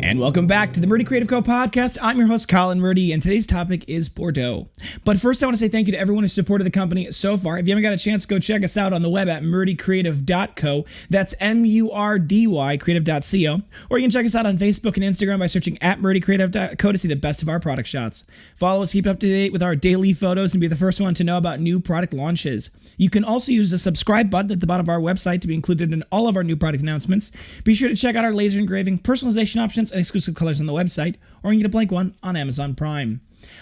And welcome back to the Murdy Creative Co podcast. I'm your host, Colin Murdy, and today's topic is Bordeaux. But first, I want to say thank you to everyone who supported the company so far. If you haven't got a chance, go check us out on the web at murdycreative.co. That's M-U-R-D-Y, creative.co. Or you can check us out on Facebook and Instagram by searching at murdycreative.co to see the best of our product shots. Follow us, keep up to date with our daily photos, and be the first one to know about new product launches. You can also use the subscribe button at the bottom of our website to be included in all of our new product announcements. Be sure to check out our laser engraving, personalization options, and exclusive colors on the website, or you can get a blank one on Amazon Prime.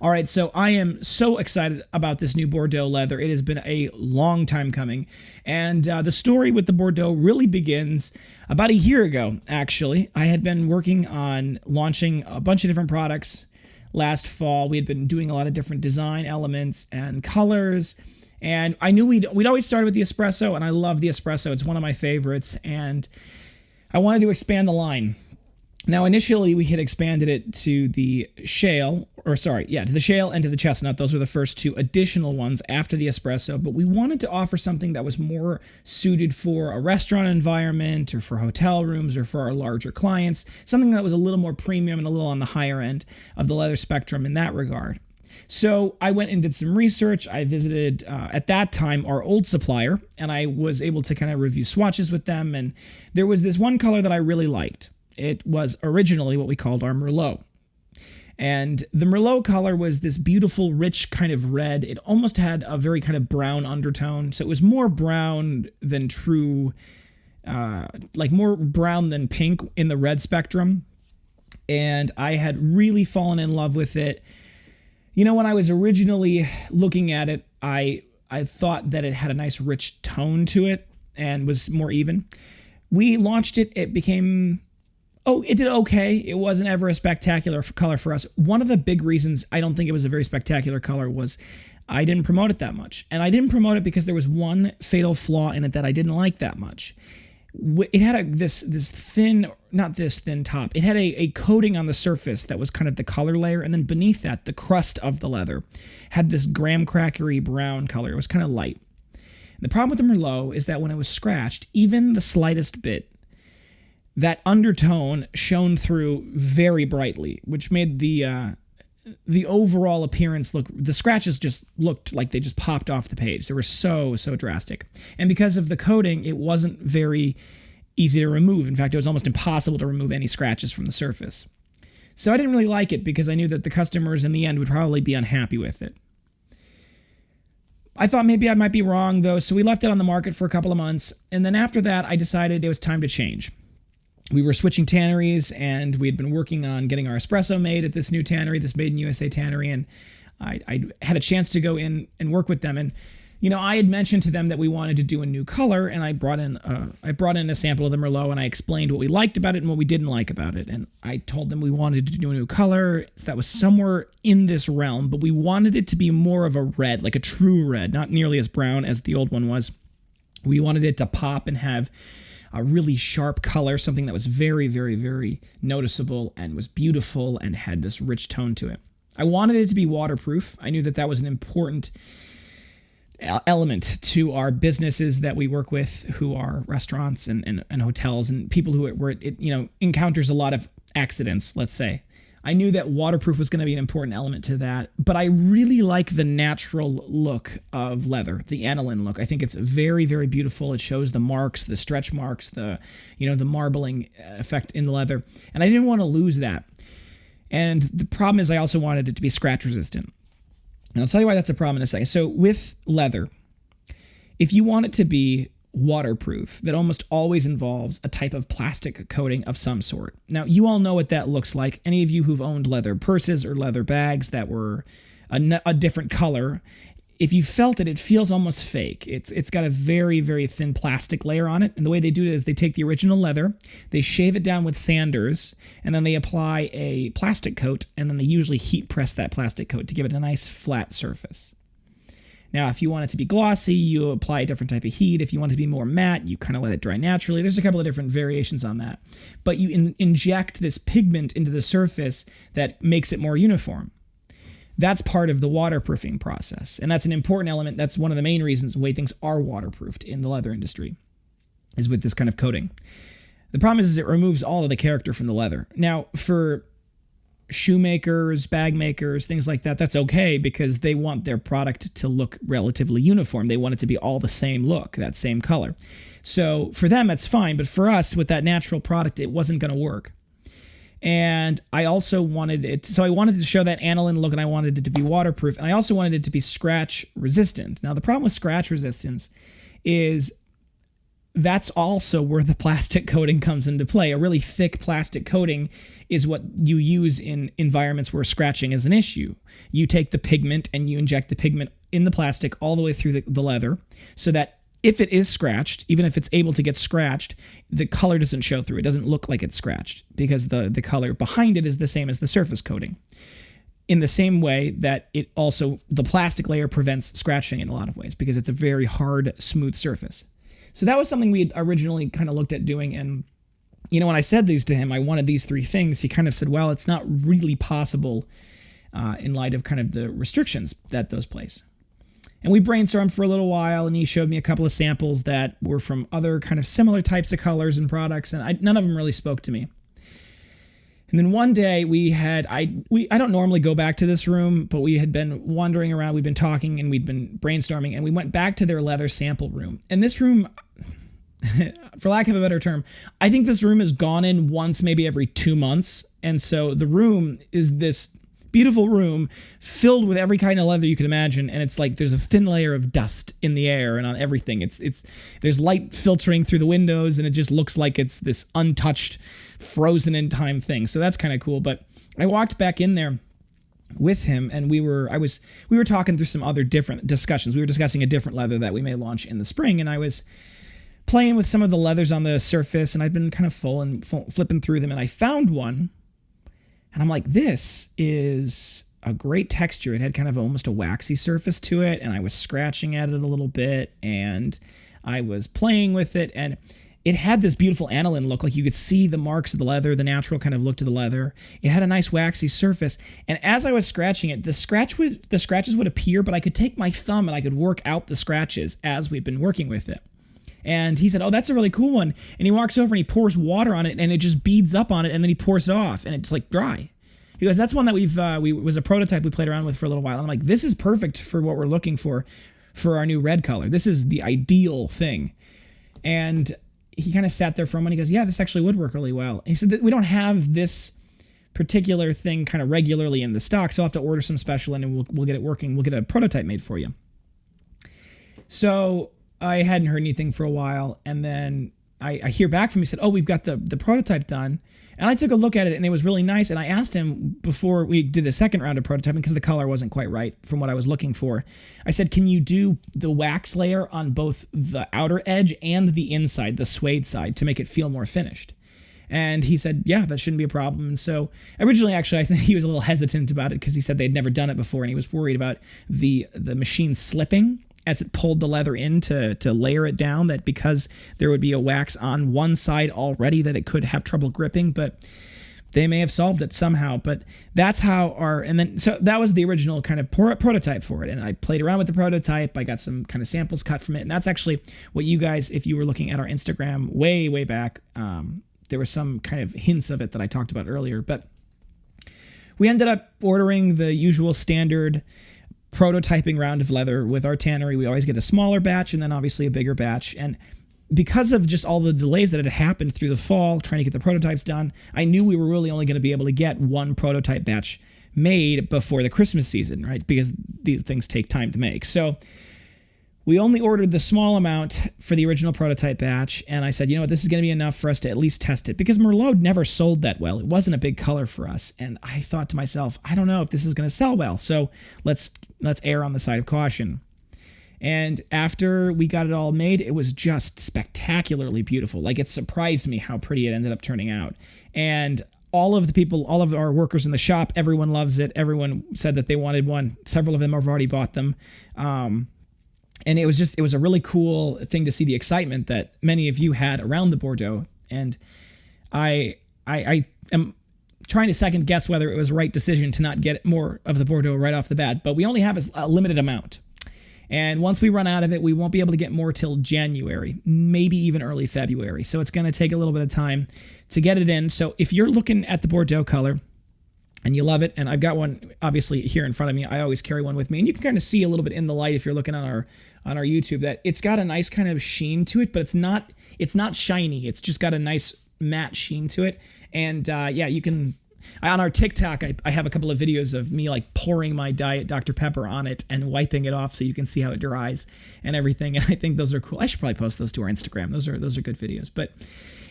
All right, so I am so excited about this new Bordeaux leather. It has been a long time coming, and the story with the Bordeaux really begins about a year ago, actually. I had been working on launching a bunch of different products last fall. We had been doing a lot of different design elements and colors, and I knew we'd always started with the espresso, and I love the espresso. It's one of my favorites, and I wanted to expand the line. Now, initially, we had expanded it to the shale, to the shale and to the chestnut. Those were the first two additional ones after the espresso, but we wanted to offer something that was more suited for a restaurant environment or for hotel rooms or for our larger clients, something that was a little more premium and a little on the higher end of the leather spectrum in that regard. So I went and did some research. I visited, at that time, our old supplier, and I was able to kind of review swatches with them, and there was this one color that I really liked. It was originally what we called our Merlot. And the Merlot color was this beautiful, rich kind of red. It almost had a very kind of brown undertone. So it was more brown than true, more brown than pink in the red spectrum. And I had really fallen in love with it. You know, when I was originally looking at it, I thought that it had a nice rich tone to it and was more even. We launched it. It did okay. It wasn't ever a spectacular color for us. One of the big reasons I don't think it was a very spectacular color was I didn't promote it that much. And I didn't promote it because there was one fatal flaw in it that I didn't like that much. It had this thin, not this thin top. It had a coating on the surface that was kind of the color layer. And then beneath that, the crust of the leather had this graham crackery brown color. It was kind of light. And the problem with the Merlot is that when it was scratched, even the slightest bit, that undertone shone through very brightly, which made the overall appearance look, the scratches just looked like they just popped off the page. They were so drastic. And because of the coating, it wasn't very easy to remove. In fact, it was almost impossible to remove any scratches from the surface. So I didn't really like it because I knew that the customers in the end would probably be unhappy with it. I thought maybe I might be wrong though, so we left it on the market for a couple of months. And then after that, I decided it was time to change. We were switching tanneries, and we had been working on getting our espresso made at this new tannery, this Made in USA tannery, and I had a chance to go in and work with them. And you know, I had mentioned to them that we wanted to do a new color, and I brought in a sample of the Merlot, and I explained what we liked about it and what we didn't like about it. And I told them we wanted to do a new color that was somewhere in this realm, but we wanted it to be more of a red, like a true red, not nearly as brown as the old one was. We wanted it to pop and have a really sharp color, something that was very, very, very noticeable and was beautiful and had this rich tone to it. I wanted it to be waterproof. I knew that that was an important element to our businesses that we work with, who are restaurants and hotels and people who encounters a lot of accidents, let's say. I knew that waterproof was going to be an important element to that, but I really like the natural look of leather, the aniline look. I think it's very, very beautiful. It shows the marks, the stretch marks, the marbling effect in the leather, and I didn't want to lose that. And the problem is I also wanted it to be scratch resistant. And I'll tell you why that's a problem in a second. So with leather, if you want it to be waterproof, that almost always involves a type of plastic coating of some sort. Now, you all know what that looks like. Any of you who've owned leather purses or leather bags that were a different color, if you felt it, it feels almost fake. It's got a very, very thin plastic layer on it. And the way they do it is they take the original leather, they shave it down with sanders, and then they apply a plastic coat, and then they usually heat press that plastic coat to give it a nice flat surface. Now, if you want it to be glossy, you apply a different type of heat. If you want it to be more matte, you kind of let it dry naturally. There's a couple of different variations on that. But you inject this pigment into the surface that makes it more uniform. That's part of the waterproofing process. And that's an important element. That's one of the main reasons why things are waterproofed in the leather industry, is with this kind of coating. The problem is it removes all of the character from the leather. Now, for shoemakers, bag makers, things like that, that's okay because they want their product to look relatively uniform. They want it to be all the same look, that same color. So for them, that's fine. But for us, with that natural product, it wasn't going to work. And I also wanted it, so I wanted to show that aniline look, and I wanted it to be waterproof. And I also wanted it to be scratch resistant. Now, the problem with scratch resistance is that's also where the plastic coating comes into play. A really thick plastic coating is what you use in environments where scratching is an issue. You take the pigment and you inject the pigment in the plastic all the way through the leather so that if it is scratched, even if it's able to get scratched, the color doesn't show through. It doesn't look like it's scratched because the color behind it is the same as the surface coating. In the same way that it also, the plastic layer prevents scratching in a lot of ways because it's a very hard, smooth surface. So that was something we had originally kind of looked at doing. And, you know, when I said these to him, I wanted these 3 things, he kind of said, well, it's not really possible in light of kind of the restrictions that those place. And we brainstormed for a little while, and he showed me a couple of samples that were from other kind of similar types of colors and products, and none of them really spoke to me. And then one day I don't normally go back to this room, but we had been wandering around, we'd been talking, and we'd been brainstorming, and we went back to their leather sample room. And this room, for lack of a better term, I think this room has gone in once, maybe every 2 months. And so the room is this beautiful room filled with every kind of leather you can imagine, and it's like there's a thin layer of dust in the air and on everything. It's there's light filtering through the windows, and it just looks like it's this untouched, frozen in time thing. So that's kind of cool. But I walked back in there with him, and we were talking through some other different discussions. We were discussing a different leather that we may launch in the spring, and I was playing with some of the leathers on the surface, and I'd been kind of flipping through them, and I found one. And I'm like, this is a great texture. It had kind of almost a waxy surface to it, and I was scratching at it a little bit, and I was playing with it, and it had this beautiful aniline look. Like you could see the marks of the leather, the natural kind of look to the leather. It had a nice waxy surface, and as I was scratching it, the scratches would appear, but I could take my thumb and I could work out the scratches as we've been working with it. And he said, oh, that's a really cool one. And he walks over and he pours water on it, and it just beads up on it, and then he pours it off, and it's like dry. He goes, that's one that was a prototype we played around with for a little while. And I'm like, this is perfect for what we're looking for our new red color. This is the ideal thing. And he kind of sat there for a moment. He goes, yeah, this actually would work really well. And he said that we don't have this particular thing kind of regularly in the stock, so I'll have to order some special, and we'll get it working. We'll get a prototype made for you. So I hadn't heard anything for a while, and then I hear back from him. He said, oh, we've got the prototype done. And I took a look at it, and it was really nice. And I asked him before we did a second round of prototyping, because the color wasn't quite right from what I was looking for. I said, can you do the wax layer on both the outer edge and the inside, the suede side, to make it feel more finished? And he said, yeah, that shouldn't be a problem. And so originally, actually, I think he was a little hesitant about it because he said they'd never done it before, and he was worried about the machine slipping as it pulled the leather in to layer it down, that because there would be a wax on one side already that it could have trouble gripping, but they may have solved it somehow. But that's how so that was the original kind of prototype for it. And I played around with the prototype. I got some kind of samples cut from it. And that's actually what you guys, if you were looking at our Instagram way, way back, there were some kind of hints of it that I talked about earlier. But we ended up ordering the usual standard prototyping round of leather with our tannery. We always get a smaller batch and then obviously a bigger batch. And because of just all the delays that had happened through the fall trying to get the prototypes done, I knew we were really only going to be able to get one prototype batch made before the Christmas season, right? Because these things take time to make. So we only ordered the small amount for the original prototype batch, and I said, you know what, this is going to be enough for us to at least test it, because Merlot never sold that well. It wasn't a big color for us, and I thought to myself, I don't know if this is going to sell well, so let's err on the side of caution. And after we got it all made, it was just spectacularly beautiful. Like, it surprised me how pretty it ended up turning out. And all of our workers in the shop, everyone loves it. Everyone said that they wanted one. Several of them have already bought them. And it was a really cool thing to see the excitement that many of you had around the Bordeaux. And I am trying to second guess whether it was the right decision to not get more of the Bordeaux right off the bat, but we only have a limited amount. And once we run out of it, we won't be able to get more till January, maybe even early February. So it's going to take a little bit of time to get it in. So if you're looking at the Bordeaux color and you love it, and I've got one obviously here in front of me, I always carry one with me, and you can kind of see a little bit in the light if you're looking on our YouTube that it's got a nice kind of sheen to it, but it's not shiny. It's just got a nice matte sheen to it. And yeah, you can. On our TikTok, I have a couple of videos of me like pouring my Diet Dr. Pepper on it and wiping it off so you can see how it dries and everything. And I think those are cool. I should probably post those to our Instagram. Those are good videos. But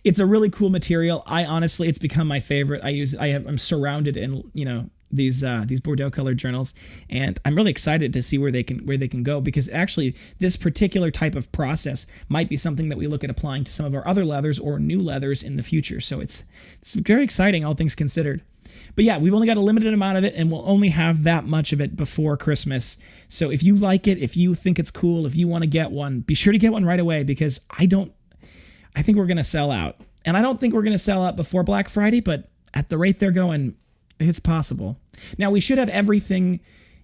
it's a really cool material. Honestly, it's become my favorite. I'm surrounded in these Bordeaux colored journals, and I'm really excited to see where they can go, because actually this particular type of process might be something that we look at applying to some of our other leathers or new leathers in the future. So it's very exciting, all things considered. But yeah, we've only got a limited amount of it, and we'll only have that much of it before Christmas. So if you like it, if you think it's cool, if you want to get one, be sure to get one right away, because I think we're going to sell out. And I don't think we're going to sell out before Black Friday, but at the rate they're going, it's possible. Now, we should have everything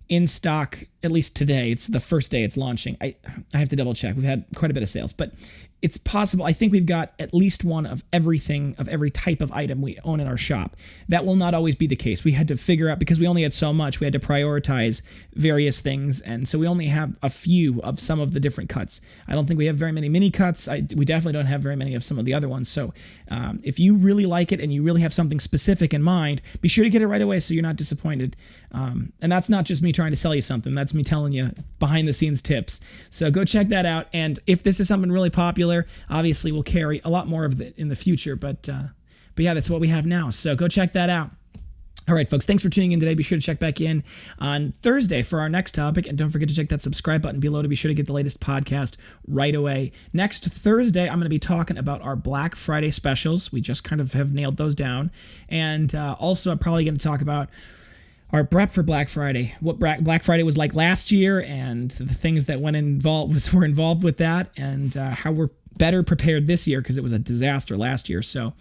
in stock, at least today. It's the first day it's launching. I have to double check. We've had quite a bit of sales, but it's possible. I think we've got at least one of everything, of every type of item we own in our shop. That will not always be the case. We had to figure out, because we only had so much, we had to prioritize various things. And so we only have a few of some of the different cuts. I don't think we have very many mini cuts. We definitely don't have very many of some of the other ones. So if you really like it and you really have something specific in mind, be sure to get it right away so you're not disappointed. And that's not just me trying to sell you something. That's me telling you behind the scenes tips. So go check that out. And if this is something really popular, obviously we'll carry a lot more of it in the future, but yeah, that's what we have now. So go check that out. All right, folks, thanks for tuning in today. Be sure to check back in on Thursday for our next topic, and don't forget to check that subscribe button below to be sure to get the latest podcast right away. Next Thursday, I'm going to be talking about our Black Friday specials. We just kind of have nailed those down, and also I'm probably going to talk about our prep for Black Friday, what Black Friday was like last year, and the things that were involved with that, and how we're better prepared this year, because it was a disaster last year. So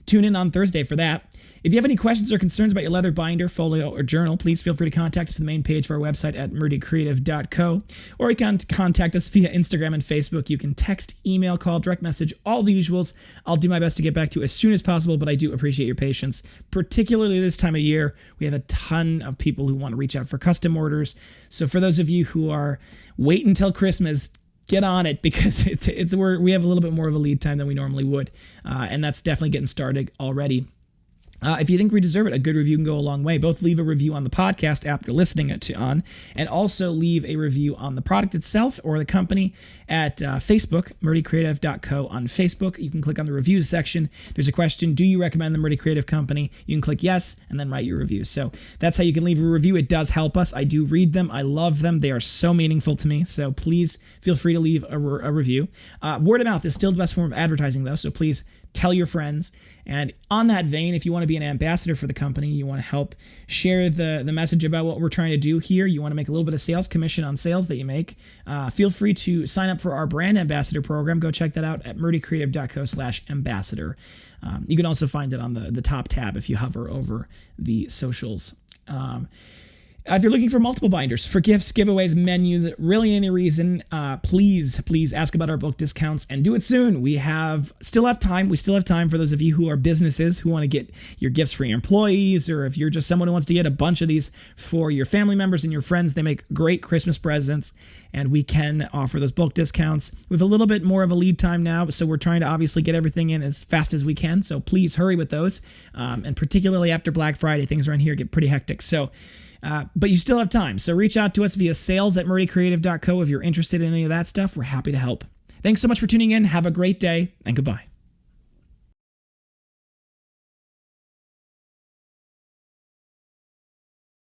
tune in on Thursday for that. If you have any questions or concerns about your leather binder, folio, or journal, please feel free to contact us at the main page of our website at Murdy Creative Co. Or you can contact us via Instagram and Facebook. You can text, email, call, direct message, all the usuals. I'll do my best to get back to you as soon as possible, but I do appreciate your patience, particularly this time of year. We have a ton of people who want to reach out for custom orders. So for those of you who are waiting until Christmas, get on it, because we have a little bit more of a lead time than we normally would, and that's definitely getting started already. If you think we deserve it, a good review can go a long way. Both leave a review on the podcast app you're listening on, and also leave a review on the product itself or the company at Facebook, MurdyCreative.co on Facebook. You can click on the reviews section. There's a question, do you recommend the Murdy Creative Company? You can click yes, and then write your review. So that's how you can leave a review. It does help us. I do read them. I love them. They are so meaningful to me. So please feel free to leave a review. Word of mouth is still the best form of advertising, though, so please tell your friends. And on that vein, if you want to be an ambassador for the company, you want to help share the message about what we're trying to do here, you want to make a little bit of sales commission on sales that you make, feel free to sign up for our brand ambassador program. Go check that out at murdycreative.co/ambassador. You can also find it on the top tab if you hover over the socials. If you're looking for multiple binders, for gifts, giveaways, menus, really any reason, please ask about our bulk discounts, and do it soon. We still have time. We still have time for those of you who are businesses who want to get your gifts for your employees, or if you're just someone who wants to get a bunch of these for your family members and your friends. They make great Christmas presents, and we can offer those bulk discounts. We have a little bit more of a lead time now, so we're trying to obviously get everything in as fast as we can. So please hurry with those, and particularly after Black Friday, things around here get pretty hectic. So. But you still have time, so reach out to us via sales@murdycreative.co if you're interested in any of that stuff. We're happy to help. Thanks so much for tuning in. Have a great day, and goodbye.